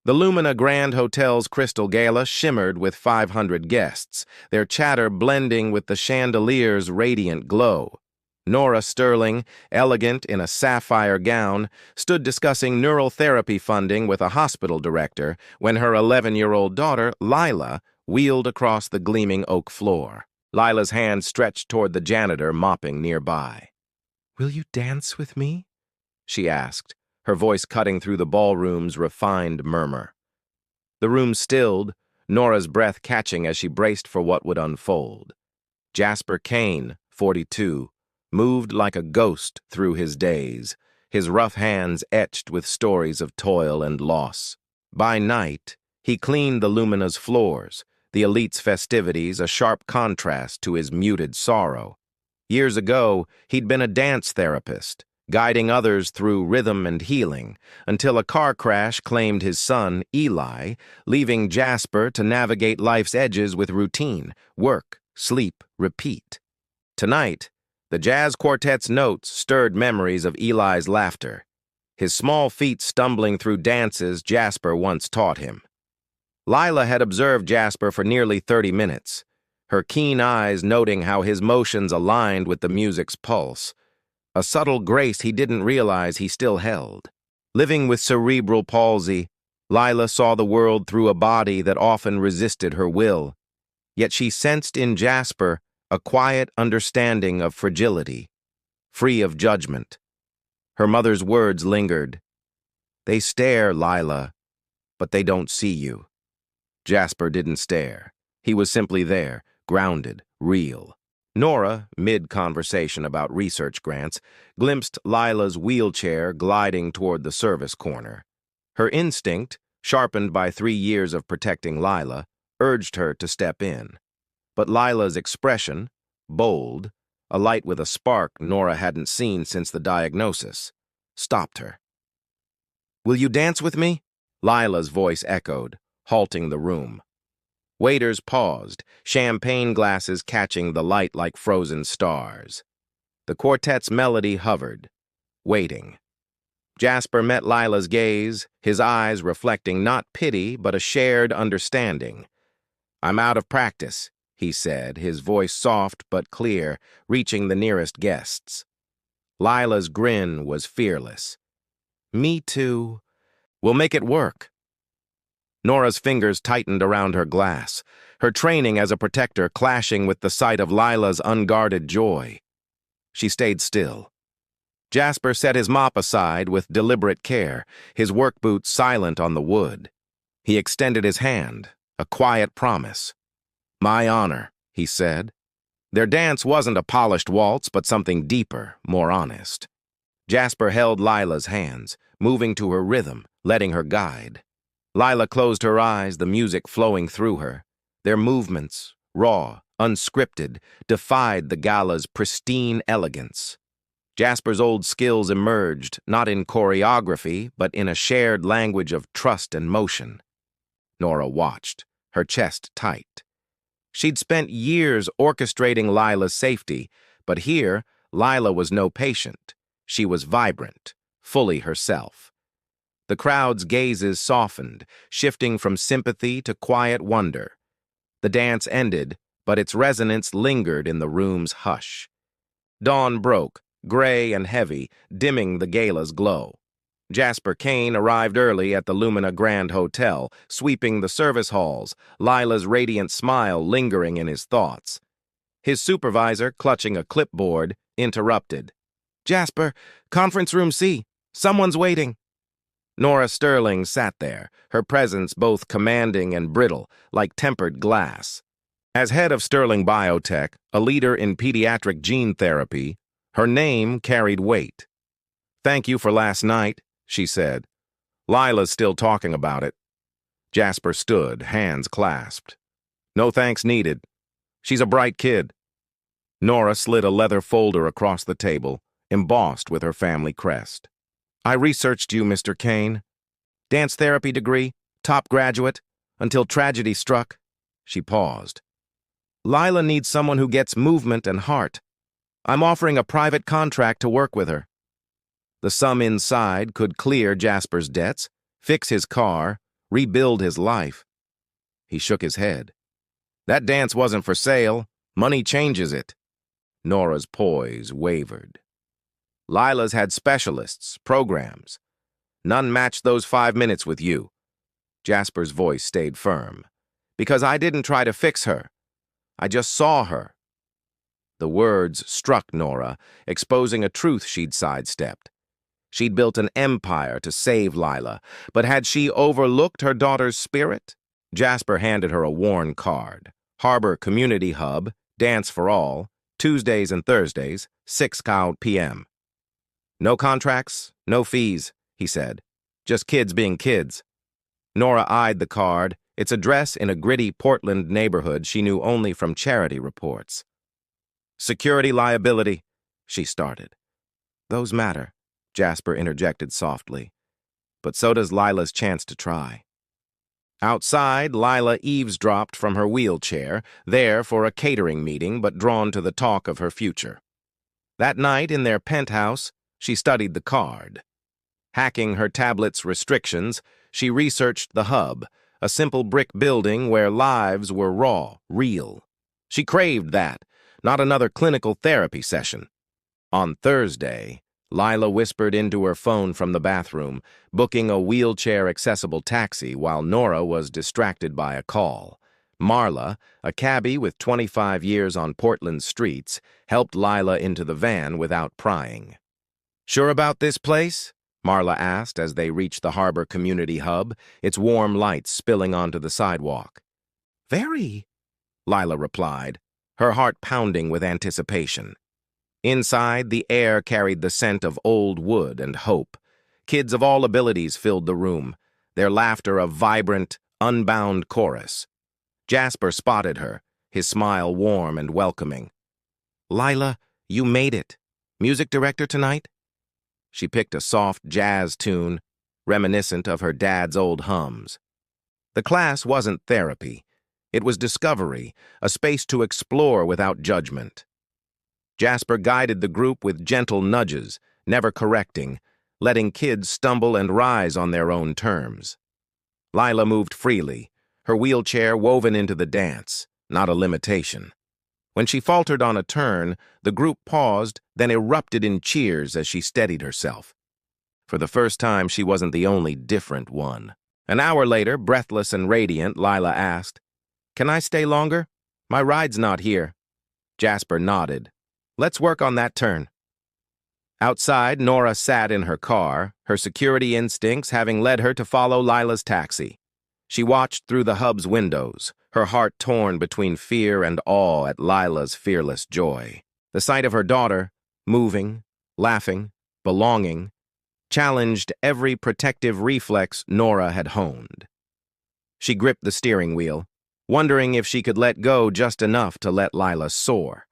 The Lumina Grand Hotel's Crystal Gala shimmered with 500 guests, their chatter blending with the chandelier's radiant glow. Nora Sterling, elegant in a sapphire gown, stood discussing neural therapy funding with a hospital director when her 11-year-old daughter, Lila, wheeled across the gleaming oak floor. Lila's hand stretched toward the janitor mopping nearby. "Will you dance with me?" she asked, her voice cutting through the ballroom's refined murmur. The room stilled, Nora's breath catching as she braced for what would unfold. Jasper Kane, 42, moved like a ghost through his days, his rough hands etched with stories of toil and loss. By night, he cleaned the Lumina's floors, the elite's festivities a sharp contrast to his muted sorrow. Years ago, he'd been a dance therapist, guiding others through rhythm and healing, until a car crash claimed his son, Eli, leaving Jasper to navigate life's edges with routine, work, sleep, repeat. Tonight, the jazz quartet's notes stirred memories of Eli's laughter, his small feet stumbling through dances Jasper once taught him. Lila had observed Jasper for nearly 30 minutes, her keen eyes noting how his motions aligned with the music's pulse, a subtle grace he didn't realize he still held. Living with cerebral palsy, Lila saw the world through a body that often resisted her will, yet she sensed in Jasper a quiet understanding of fragility, free of judgment. Her mother's words lingered. "They stare, Lila, but they don't see you." Jasper didn't stare. He was simply there, grounded, real. Nora, mid-conversation about research grants, glimpsed Lila's wheelchair gliding toward the service corner. Her instinct, sharpened by 3 years of protecting Lila, urged her to step in. But Lila's expression, bold, alight with a spark Nora hadn't seen since the diagnosis, stopped her. "Will you dance with me?" Lila's voice echoed, halting the room. Waiters paused, champagne glasses catching the light like frozen stars. The quartet's melody hovered, waiting. Jasper met Lila's gaze, his eyes reflecting not pity but a shared understanding. "I'm out of practice," he said, his voice soft but clear, reaching the nearest guests. Lila's grin was fearless. "Me too. We'll make it work." Nora's fingers tightened around her glass, her training as a protector clashing with the sight of Lila's unguarded joy. She stayed still. Jasper set his mop aside with deliberate care, his work boots silent on the wood. He extended his hand, a quiet promise. "My honor," he said. Their dance wasn't a polished waltz, but something deeper, more honest. Jasper held Lila's hands, moving to her rhythm, letting her guide. Lila closed her eyes, the music flowing through her. Their movements, raw, unscripted, defied the gala's pristine elegance. Jasper's old skills emerged, not in choreography, but in a shared language of trust and motion. Nora watched, her chest tight. She'd spent years orchestrating Lila's safety, but here, Lila was no patient. She was vibrant, fully herself. The crowd's gazes softened, shifting from sympathy to quiet wonder. The dance ended, but its resonance lingered in the room's hush. Dawn broke, gray and heavy, dimming the gala's glow. Jasper Kane arrived early at the Lumina Grand Hotel, sweeping the service halls, Lila's radiant smile lingering in his thoughts. His supervisor, clutching a clipboard, interrupted. "Jasper, conference room C. Someone's waiting." Nora Sterling sat there, her presence both commanding and brittle, like tempered glass. As head of Sterling Biotech, a leader in pediatric gene therapy, her name carried weight. "Thank you for last night," she said. "Lila's still talking about it." Jasper stood, hands clasped. "No thanks needed. She's a bright kid." Nora slid a leather folder across the table, embossed with her family crest. "I researched you, Mr. Kane. Dance therapy degree, top graduate, until tragedy struck." She paused. "Lila needs someone who gets movement and heart. I'm offering a private contract to work with her." The sum inside could clear Jasper's debts, fix his car, rebuild his life. He shook his head. That dance wasn't for sale. Money changes it. Nora's poise wavered. Lila's had specialists, programs. None matched those 5 minutes with you. Jasper's voice stayed firm. Because I didn't try to fix her. I just saw her. The words struck Nora, exposing a truth she'd sidestepped. She'd built an empire to save Lila, but had she overlooked her daughter's spirit? Jasper handed her a worn card. Harbor Community Hub, Dance for All, Tuesdays and Thursdays, 6 p.m. No contracts, no fees, he said. Just kids being kids. Nora eyed the card, its address in a gritty Portland neighborhood she knew only from charity reports. Security liability, she started. Those matter, Jasper interjected softly. But so does Lila's chance to try. Outside, Lila eavesdropped from her wheelchair, there for a catering meeting but drawn to the talk of her future. That night, in their penthouse, she studied the card. Hacking her tablet's restrictions, she researched the hub, a simple brick building where lives were raw, real. She craved that, not another clinical therapy session. On Thursday, Lila whispered into her phone from the bathroom, booking a wheelchair-accessible taxi while Nora was distracted by a call. Marla, a cabbie with 25 years on Portland streets, helped Lila into the van without prying. "Sure about this place?" Marla asked as they reached the Harbor Community Hub, its warm lights spilling onto the sidewalk. "Very," Lila replied, her heart pounding with anticipation. Inside, the air carried the scent of old wood and hope. Kids of all abilities filled the room, their laughter a vibrant, unbound chorus. Jasper spotted her, his smile warm and welcoming. "Lila, you made it. Music director tonight?" She picked a soft jazz tune, reminiscent of her dad's old hums. The class wasn't therapy. It was discovery, a space to explore without judgment. Jasper guided the group with gentle nudges, never correcting, letting kids stumble and rise on their own terms. Lila moved freely, her wheelchair woven into the dance, not a limitation. When she faltered on a turn, the group paused, then erupted in cheers as she steadied herself. For the first time, she wasn't the only different one. An hour later, breathless and radiant, Lila asked, "Can I stay longer? My ride's not here." Jasper nodded. "Let's work on that turn." Outside, Nora sat in her car, her security instincts having led her to follow Lila's taxi. She watched through the hub's windows, her heart torn between fear and awe at Lila's fearless joy. The sight of her daughter, moving, laughing, belonging, challenged every protective reflex Nora had honed. She gripped the steering wheel, wondering if she could let go just enough to let Lila soar.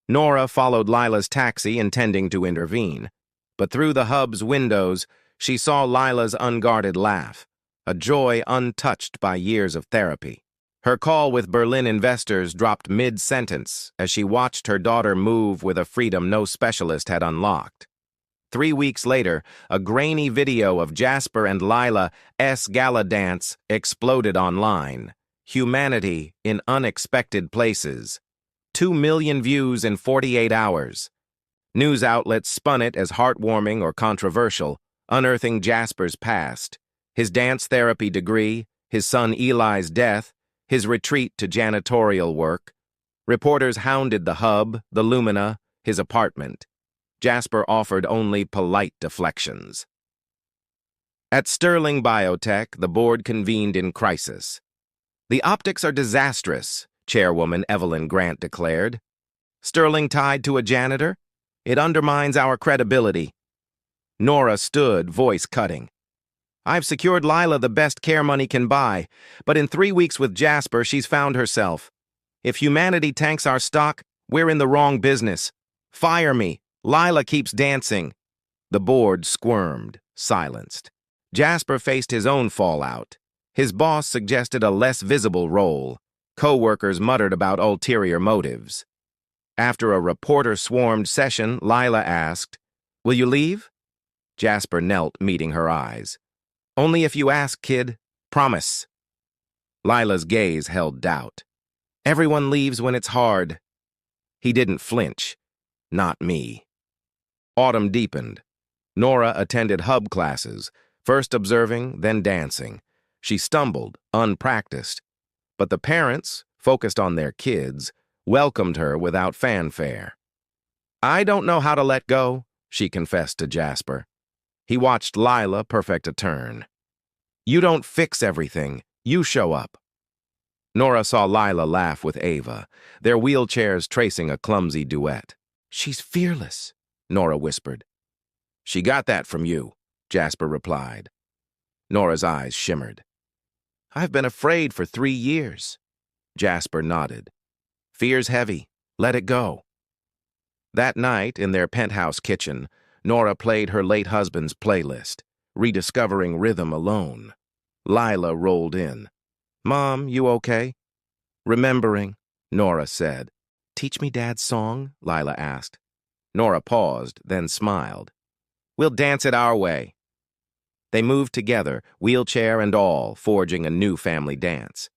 Nora followed Lila's taxi, intending to intervene, but through the hub's windows, she saw Lila's unguarded laugh, a joy untouched by years of therapy. Her call with Berlin investors dropped mid-sentence as she watched her daughter move with a freedom no specialist had unlocked. 3 weeks later, a grainy video of Jasper and Lila's gala dance exploded online. Humanity in unexpected places. 2 million views in 48 hours. News outlets spun it as heartwarming or controversial, unearthing Jasper's past, his dance therapy degree, his son Eli's death, his retreat to janitorial work. Reporters hounded the hub, the Lumina, his apartment. Jasper offered only polite deflections. At Sterling Biotech, the board convened in crisis. "The optics are disastrous," Chairwoman Evelyn Grant declared. "Sterling tied to a janitor? It undermines our credibility." Nora stood, voice cutting. "I've secured Lila the best care money can buy, but in 3 weeks with Jasper, she's found herself. If humanity tanks our stock, we're in the wrong business. Fire me. Lila keeps dancing." The board squirmed, silenced. Jasper faced his own fallout. His boss suggested a less visible role. Co-workers muttered about ulterior motives. After a reporter-swarmed session, Lila asked, "Will you leave?" Jasper knelt, meeting her eyes. "Only if you ask, kid. Promise. Lila's gaze held doubt. Everyone leaves when it's hard. He didn't flinch. Not me. Autumn deepened. Nora attended hub classes, first observing, then dancing. She stumbled, unpracticed. But the parents, focused on their kids, welcomed her without fanfare. I don't know how to let go, she confessed to Jasper. He watched Lila perfect a turn. You don't fix everything, you show up. Nora saw Lila laugh with Ava, their wheelchairs tracing a clumsy duet. She's fearless, Nora whispered. She got that from you, Jasper replied. Nora's eyes shimmered. I've been afraid for 3 years. Jasper nodded. Fear's heavy. Let it go. That night, in their penthouse kitchen, Nora played her late husband's playlist, rediscovering rhythm alone. Lila rolled in. Mom, you okay? Remembering, Nora said. Teach me Dad's song? Lila asked. Nora paused, then smiled. We'll dance it our way. They moved together, wheelchair and all, forging a new family dance.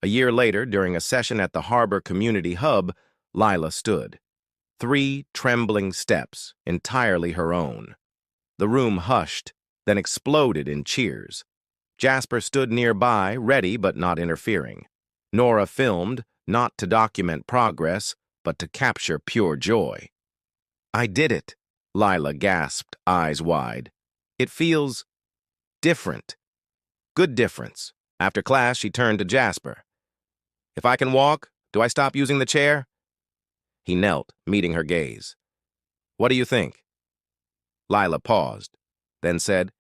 A year later, during a session at the Harbor Community Hub, Lila stood. 3 trembling steps, entirely her own. The room hushed, then exploded in cheers. Jasper stood nearby, ready but not interfering. Nora filmed, not to document progress, but to capture pure joy. I did it, Lila gasped, eyes wide. It feels different. Good difference. After class, she turned to Jasper. If I can walk, do I stop using the chair? He knelt, meeting her gaze. What do you think? Lila paused, then said,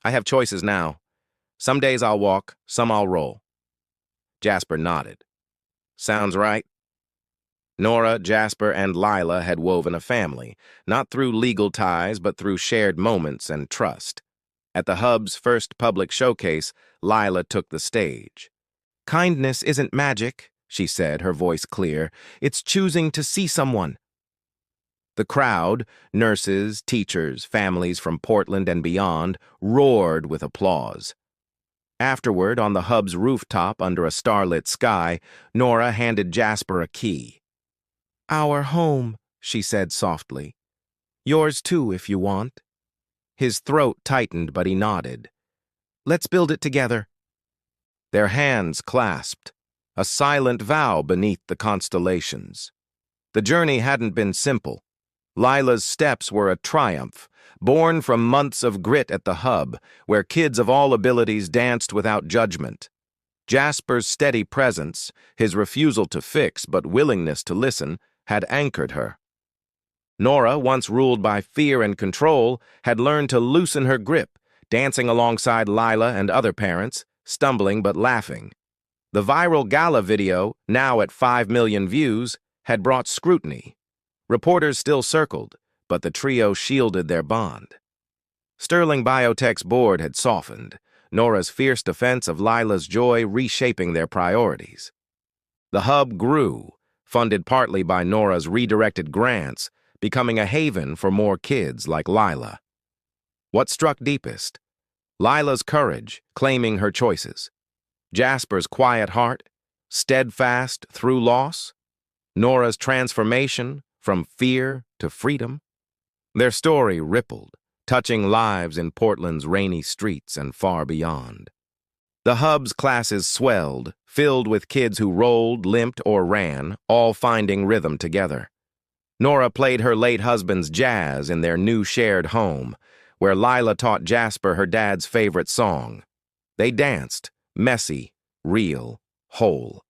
I have choices now. Some days I'll walk, some I'll roll. Jasper nodded. Sounds right. Nora, Jasper, and Lila had woven a family, not through legal ties, but through shared moments and trust. At the Hub's first public showcase, Lila took the stage. Kindness isn't magic, she said, her voice clear. It's choosing to see someone. The crowd, nurses, teachers, families from Portland and beyond, roared with applause. Afterward, on the Hub's rooftop under a starlit sky, Nora handed Jasper a key. Our home, she said softly. Yours too, if you want. His throat tightened, but he nodded. Let's build it together. Their hands clasped, a silent vow beneath the constellations. The journey hadn't been simple. Lila's steps were a triumph, born from months of grit at the Hub, where kids of all abilities danced without judgment. Jasper's steady presence, his refusal to fix but willingness to listen, had anchored her. Nora, once ruled by fear and control, had learned to loosen her grip, dancing alongside Lila and other parents, stumbling but laughing. The viral gala video, now at 5 million views, had brought scrutiny. Reporters still circled, but the trio shielded their bond. Sterling Biotech's board had softened, Nora's fierce defense of Lila's joy reshaping their priorities. The Hub grew, funded partly by Nora's redirected grants, becoming a haven for more kids like Lila. What struck deepest? Lila's courage, claiming her choices. Jasper's quiet heart, steadfast through loss. Nora's transformation, from fear to freedom. Their story rippled, touching lives in Portland's rainy streets and far beyond. The Hub's classes swelled, filled with kids who rolled, limped, or ran, all finding rhythm together. Nora played her late husband's jazz in their new shared home, where Lila taught Jasper her dad's favorite song. They danced, messy, real, whole.